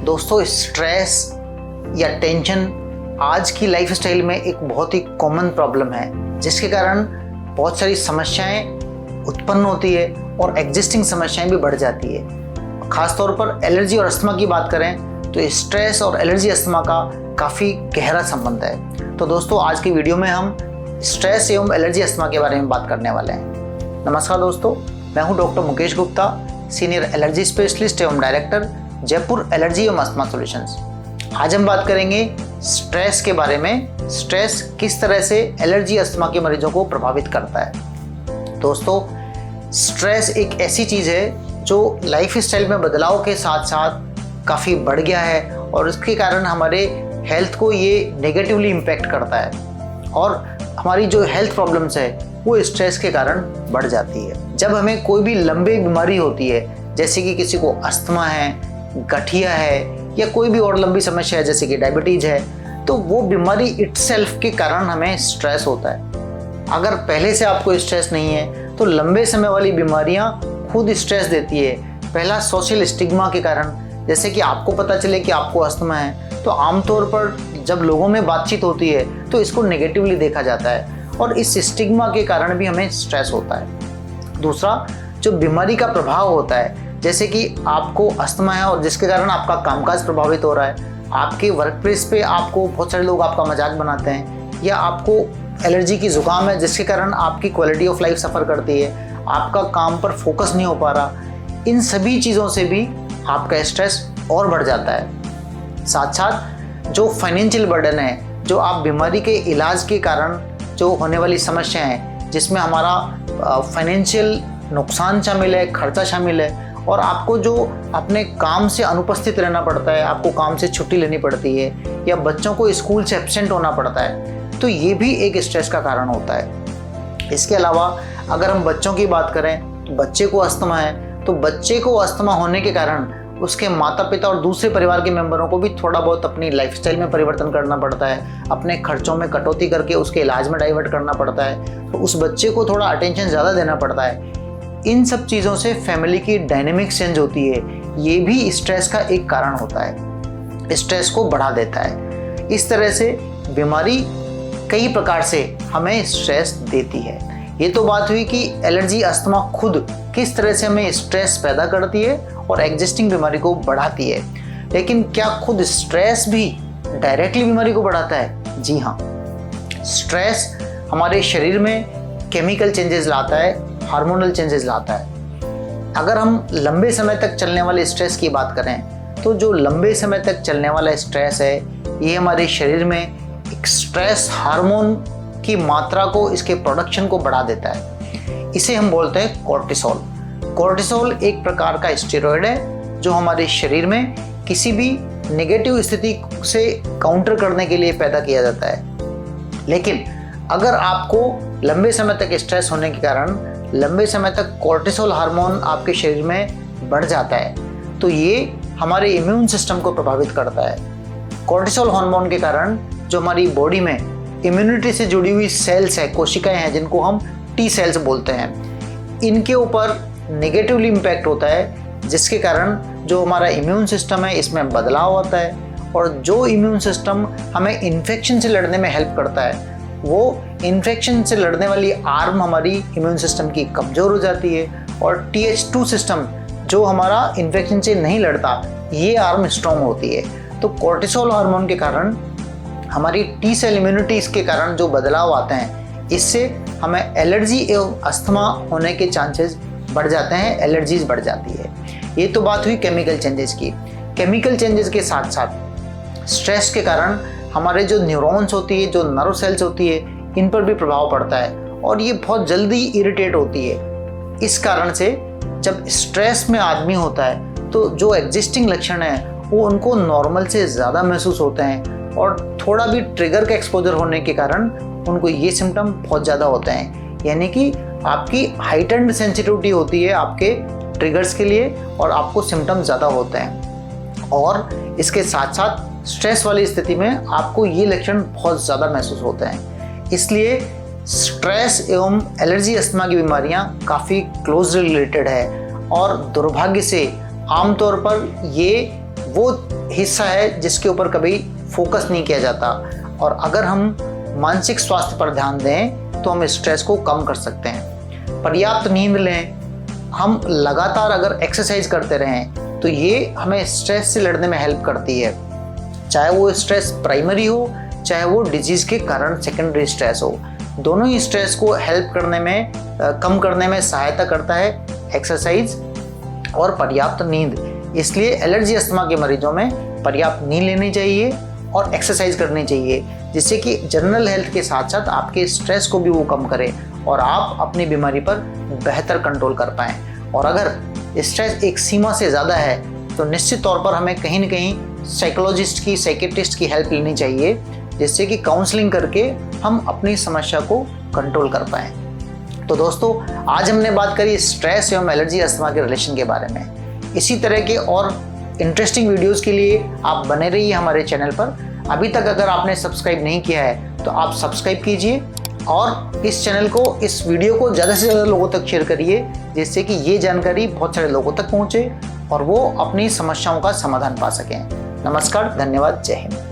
दोस्तों, स्ट्रेस या टेंशन आज की लाइफस्टाइल में एक बहुत ही कॉमन प्रॉब्लम है, जिसके कारण बहुत सारी समस्याएं उत्पन्न होती है और एग्जिस्टिंग समस्याएं भी बढ़ जाती है। खासतौर पर एलर्जी और अस्थमा की बात करें तो स्ट्रेस और एलर्जी अस्थमा का काफ़ी गहरा संबंध है। तो दोस्तों, आज की वीडियो में हम स्ट्रेस एवं एलर्जी अस्थमा के बारे में बात करने वाले हैं। नमस्कार दोस्तों, मैं हूं doctor Mukesh Gupta, senior allergy specialist एवं डायरेक्टर, जयपुर एलर्जी एवं अस्थमा सॉल्यूशंस। आज हम बात करेंगे स्ट्रेस के बारे में। स्ट्रेस किस तरह से एलर्जी अस्थमा के मरीजों को प्रभावित करता है। दोस्तों, स्ट्रेस एक ऐसी चीज़ है जो लाइफस्टाइल में बदलाव के साथ साथ काफ़ी बढ़ गया है और इसके कारण हमारे हेल्थ को ये नेगेटिवली इम्पैक्ट करता है और हमारी जो हेल्थ प्रॉब्लम्स है वो स्ट्रेस के कारण बढ़ जाती है। जब हमें कोई भी लंबी बीमारी होती है, जैसे कि किसी को अस्थमा है, गठिया है या कोई भी और लंबी समस्या है जैसे कि डायबिटीज है, तो वो बीमारी इटसेल्फ के कारण हमें स्ट्रेस होता है। अगर पहले से आपको स्ट्रेस नहीं है तो लंबे समय वाली बीमारियां खुद स्ट्रेस देती है। पहला सोशल स्टिग्मा के कारण, जैसे कि आपको पता चले कि आपको अस्थमा है तो आमतौर पर जब लोगों में बातचीत होती है तो इसको नेगेटिवली देखा जाता है और इस स्टिग्मा के कारण भी हमें स्ट्रेस होता है। दूसरा, जो बीमारी का प्रभाव होता है, जैसे कि आपको अस्थमा है और जिसके कारण आपका कामकाज प्रभावित हो रहा है, आपके वर्क प्लेस पे आपको बहुत सारे लोग आपका मजाक बनाते हैं, या आपको एलर्जी की जुकाम है जिसके कारण आपकी क्वालिटी ऑफ लाइफ सफ़र करती है, आपका काम पर फोकस नहीं हो पा रहा, इन सभी चीज़ों से भी आपका स्ट्रेस और बढ़ जाता है। साथ साथ जो फाइनेंशियल बर्डन है, जो आप बीमारी के इलाज के कारण जो होने वाली समस्या है, जिसमें हमारा फाइनेंशियल नुकसान शामिल है, खर्चा शामिल है और आपको जो अपने काम से अनुपस्थित रहना पड़ता है, आपको काम से छुट्टी लेनी पड़ती है या बच्चों को स्कूल से एब्सेंट होना पड़ता है, तो ये भी एक स्ट्रेस का कारण होता है। इसके अलावा अगर हम बच्चों की बात करें तो बच्चे को अस्थमा है, तो बच्चे को अस्थमा होने के कारण उसके माता पिता और दूसरे परिवार के मेंबरों को भी थोड़ा बहुत अपनी लाइफस्टाइल में परिवर्तन करना पड़ता है, अपने खर्चों में कटौती करके उसके इलाज में डाइवर्ट करना पड़ता है, तो उस बच्चे को थोड़ा अटेंशन ज़्यादा देना पड़ता है। इन सब चीज़ों से फैमिली की डायनेमिक्स चेंज होती है, ये भी स्ट्रेस का एक कारण होता है, स्ट्रेस को बढ़ा देता है। इस तरह से बीमारी कई प्रकार से हमें स्ट्रेस देती है। ये तो बात हुई कि एलर्जी अस्थमा खुद किस तरह से हमें स्ट्रेस पैदा करती है और एग्जिस्टिंग बीमारी को बढ़ाती है, लेकिन क्या खुद स्ट्रेस भी डायरेक्टली बीमारी को बढ़ाता है? जी हाँ, स्ट्रेस हमारे शरीर में केमिकल चेंजेस लाता है, हार्मोनल चेंजेस लाता है। अगर हम लंबे समय तक चलने वाले स्ट्रेस की बात करें तो जो लंबे समय तक चलने वाला स्ट्रेस है, ये हमारे शरीर में एक स्ट्रेस हार्मोन की मात्रा को, इसके प्रोडक्शन को बढ़ा देता है। इसे हम बोलते हैं कॉर्टिसोल। कॉर्टिसोल एक प्रकार का स्टेरॉयड है जो हमारे शरीर में किसी भी नेगेटिव स्थिति से काउंटर करने के लिए पैदा किया जाता है। लेकिन अगर आपको लंबे समय तक स्ट्रेस होने के कारण लंबे समय तक कॉर्टिसोल हार्मोन आपके शरीर में बढ़ जाता है तो ये हमारे इम्यून सिस्टम को प्रभावित करता है। कॉर्टिसोल हार्मोन के कारण जो हमारी बॉडी में इम्यूनिटी से जुड़ी हुई सेल्स है, कोशिकाएं हैं, जिनको हम टी सेल्स बोलते हैं, इनके ऊपर नेगेटिवली इम्पैक्ट होता है, जिसके कारण जो हमारा इम्यून सिस्टम है इसमें बदलाव आता है और जो इम्यून सिस्टम हमें इन्फेक्शन से लड़ने में हेल्प करता है, वो इन्फेक्शन से लड़ने वाली आर्म हमारी इम्यून सिस्टम की कमज़ोर हो जाती है और TH2 सिस्टम जो हमारा इन्फेक्शन से नहीं लड़ता, ये आर्म स्ट्रॉन्ग होती है। तो कॉर्टिसोल हार्मोन के कारण हमारी टी सेल इम्यूनिटीज के कारण जो बदलाव आते हैं, इससे हमें एलर्जी एवं अस्थमा होने के चांसेस बढ़ जाते हैं, एलर्जीज बढ़ जाती है। ये तो बात हुई केमिकल चेंजेस की। केमिकल चेंजेस के साथ साथ स्ट्रेस के कारण हमारे जो न्यूरॉन्स होती है, जो नर्व सेल्स होती है, इन पर भी प्रभाव पड़ता है और ये बहुत जल्दी इरिटेट होती है। इस कारण से जब स्ट्रेस में आदमी होता है तो जो एग्जिस्टिंग लक्षण है वो उनको नॉर्मल से ज़्यादा महसूस होते हैं और थोड़ा भी ट्रिगर का एक्सपोजर होने के कारण उनको ये सिम्टम बहुत ज़्यादा होते हैं। यानी कि आपकी हाइटेंड सेंसिटिविटी होती है आपके ट्रिगर्स के लिए और आपको सिम्टम ज़्यादा होते हैं और इसके साथ साथ स्ट्रेस वाली स्थिति में आपको ये लक्षण बहुत ज़्यादा महसूस होते हैं। इसलिए स्ट्रेस एवं एलर्जी अस्थमा की बीमारियां काफ़ी क्लोज रिलेटेड है और दुर्भाग्य से आमतौर पर ये वो हिस्सा है जिसके ऊपर कभी फोकस नहीं किया जाता। और अगर हम मानसिक स्वास्थ्य पर ध्यान दें तो हम स्ट्रेस को कम कर सकते हैं। पर्याप्त नींद लें, हम लगातार अगर एक्सरसाइज करते रहें तो ये हमें स्ट्रेस से लड़ने में हेल्प करती है, चाहे वो स्ट्रेस प्राइमरी हो चाहे वो डिजीज के कारण सेकेंडरी स्ट्रेस हो। दोनों ही स्ट्रेस को हेल्प करने में कम करने में सहायता करता है एक्सरसाइज और पर्याप्त नींद। इसलिए एलर्जी अस्थमा के मरीजों में पर्याप्त नींद लेनी चाहिए और एक्सरसाइज करनी चाहिए, जिससे कि जनरल हेल्थ के साथ साथ आपके स्ट्रेस को भी वो कम करे और आप अपनी बीमारी पर बेहतर कंट्रोल कर पाएँ। और अगर स्ट्रेस एक सीमा से ज़्यादा है तो निश्चित तौर पर हमें कहीं न कहीं साइकोलॉजिस्ट की, साइकेट्रिस्ट की हेल्प लेनी चाहिए, जिससे कि काउंसलिंग करके हम अपनी समस्या को कंट्रोल कर पाएँ। तो दोस्तों, आज हमने बात करी स्ट्रेस एवं एलर्जी अस्थमा के रिलेशन के बारे में। इसी तरह के और इंटरेस्टिंग वीडियोस के लिए आप बने रहिए हमारे चैनल पर। अभी तक अगर आपने सब्सक्राइब नहीं किया है तो आप सब्सक्राइब कीजिए और इस चैनल को, इस वीडियो को ज़्यादा से ज़्यादा लोगों तक शेयर करिए, जिससे कि ये जानकारी बहुत सारे लोगों तक पहुँचे और वो अपनी समस्याओं का समाधान पा सकें। नमस्कार, धन्यवाद, जय हिंद।